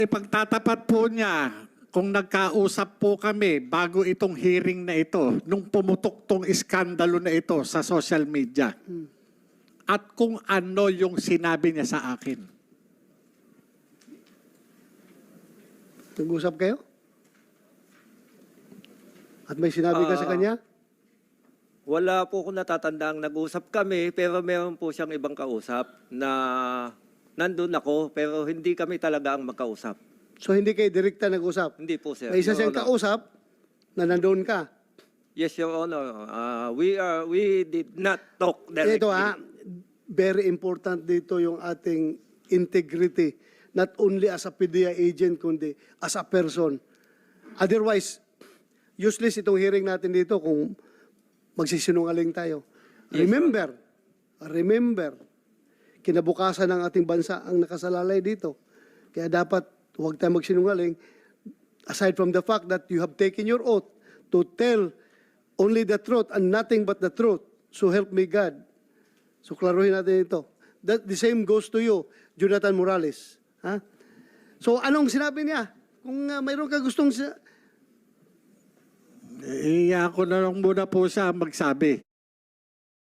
Ipagtatapat po niya kung nagkausap po kami bago itong hearing na ito, nung pumutok tong iskandalo na ito sa social media. At kung ano yung sinabi niya sa akin. Nag-usap kayo? At may sinabi ka sa kanya? Wala po akong natatandaang nag-usap kami, pero meron po siyang ibang kausap na nandun ako, pero hindi kami talaga ang magkausap. So hindi kayo direkta nag-usap? Hindi po, sir. May isa Your siyang Honor. kausap na nandun ka. Yes, Your Honor. We did not talk directly. Ito very important dito yung ating integrity. Not only as a PDEA agent, kundi as a person. Otherwise, useless itong hearing natin dito kung magsisinungaling tayo. Yes, Remember, kinabukasan ng ating bansa ang nakasalalay dito. Kaya dapat huwag tayo magsinungaling. Aside from the fact that you have taken your oath to tell only the truth and nothing but the truth. So help me God. So klaruhin natin ito. The same goes to you, Jonathan Morales. Ha? So anong sinabi niya? Kung mayroon ka gustong... Ako na lang muna po siya magsabi.